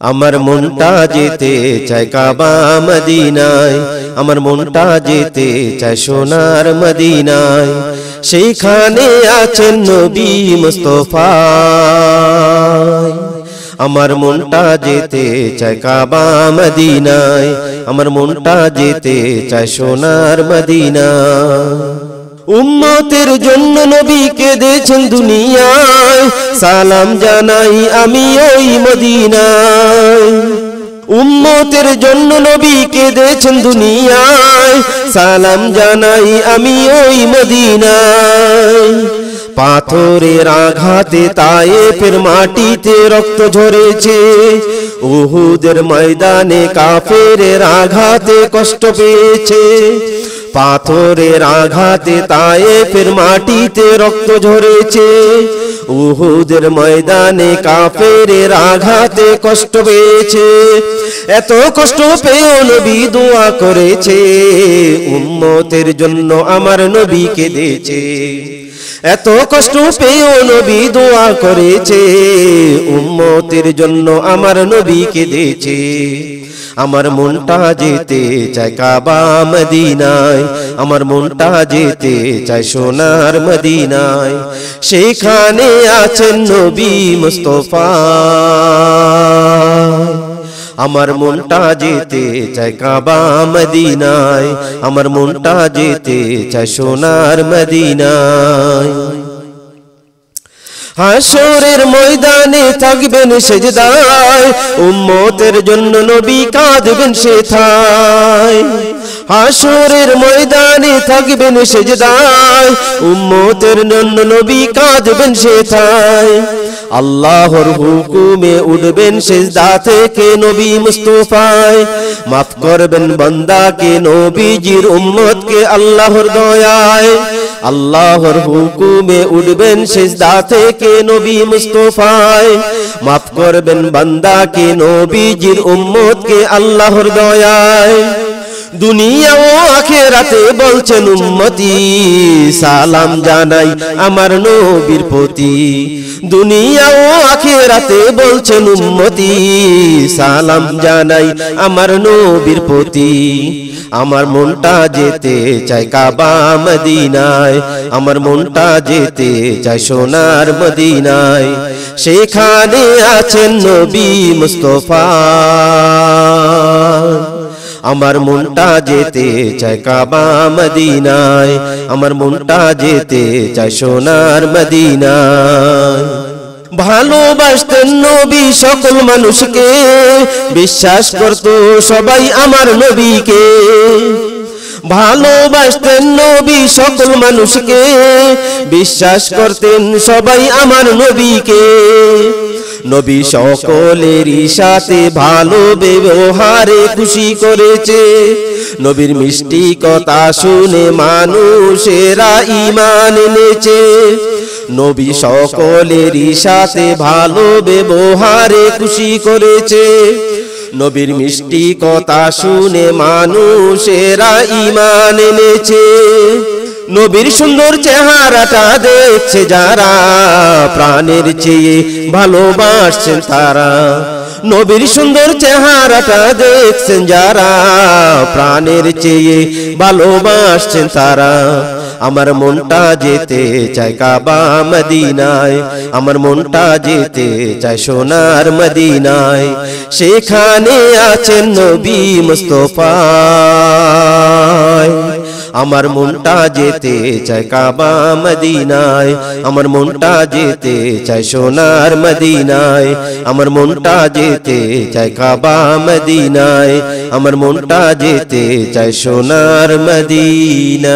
আমার মনটা যেতে চায় কাবা মদিনায়, আমার মনটা যেতে চায় সোনার মদিনায়। সেইখানে আছেন নবী মুস্তাফা। আমার মনটা যেতে চায় কাবা মদিনায়, আমার মনটা যেতে চায় সোনার মদিনায়। উম্মতের জন্য নবী কেঁদেছেন দুনিয়ায়, সালাম জানাই আমি ওই মদিনায়। উম্মতের জন্য নবী কেঁদেছেন দুনিয়ায়, সালাম জানাই আমি ওই মদিনায়। পাথরের আঘাতে তায়েফের মাটিতে রক্ত ঝরেছে, উহুদের ময়দানে কাফেরের আঘাতে কষ্ট পেয়েছে। পাথরের আঘাতে তায়েফের মাটিতে রক্ত ঝরেছে, উহুদের ময়দানে কাফেরের আঘাতে কষ্ট পেয়েছে। এত কষ্ট পেয়েও নবী দোয়া করেছে, উম্মতের জন্য আমার নবী কেঁদেছে। এত কষ্ট পেয়েও নবী দোয়া করেছে, উম্মতের জন্য আমার নবী কেঁদেছে। আমার মনটা যেতে চায় কাবা মদিনায়, আমার মনটা যেতে চায় সোনার মদিনায়। সেখানে আছেন নবী মুস্তাফা। আমার মনটা যেতে চায় কাবা মদিনায়, আমার মনটা যেতে চায় সোনার মদিনায়। হাসরের ময়দানে থাকবেন সেজদায়, উম্মতের জন্য নবী কাঁদবেন সেথায়। হাসরের ময়দানে থাকবেন সেজদায়, উম্মতের জন্য নবী কাঁদবেন সেথায়। আল্লাহর হুকুমে উঠবেন সেজদা থেকে নবী মুস্তাফায়। মাফ করবেন বান্দাকে নবীজির উম্মতকে আল্লাহর দয়ায়। আল্লাহর হুকুমে উঠবেন সেজদা থেকে নবী মুস্তাফায়। মাফ করবেন বান্দাকে নবীজির উম্মতকে আল্লাহর দয়ায়। দুনিয়া ও আখিরাতে বলছেন উম্মতি, সালাম জানাই আমার নবীর প্রতি। দুনিয়া ও আখিরাতে বলছেন উম্মতি, সালাম জানাই আমার নবীর প্রতি। আমার মনটা যেতে চায় কাবা মদিনায়, আমার মনটা যেতে চায় সোনার মদিনায়। সেখানে আছেন নবী মুস্তাফা। আমার মনটা যেতে চায় কাবা মদিনায়, আমার মনটা যেতে চায় সোনার মদিনায়। ভালোবাসতেন নবী সকল মানুষকে, বিশ্বাস করত সবাই আমার নবীকে। ভালোবাসতেন নবী সকল মানুষকে, বিশ্বাস করতেন সবাই আমার নবীকে। নবী সকলেরই সাথে ভালো ব্যবহারে খুশি করেছে, নবীর মিষ্টি কথা শুনে মানুষেরা ঈমান এনেছে। নবী সকলেরই সাথে ভালো ব্যবহারে খুশি করেছে, নবীর মিষ্টি কথা শুনে মানুষেরা ঈমান এনেছে। নবীর সুন্দর চেহারাটা দেখছে যারা, প্রাণের চেয়ে ভালোবাসছেন তারা। নবীর সুন্দর চেহারাটা দেখছেন যারা, প্রাণের চেয়ে ভালোবাসছেন তারা। আমার মনটা যেতে চায় কাবা মদিনায়, আমার মনটা যেতে চায় সোনার মদিনায়। সেখানে আছেন নবী মুস্তাফা। আমার মনটা যেতে চায় কাবা মদিনায়, আমার মনটা যেতে চায় সোনার মদিনায়। আমার মনটা যেতে চায় কাবা মদিনায়, আমার মনটা যেতে চায় সোনার মদিনায়।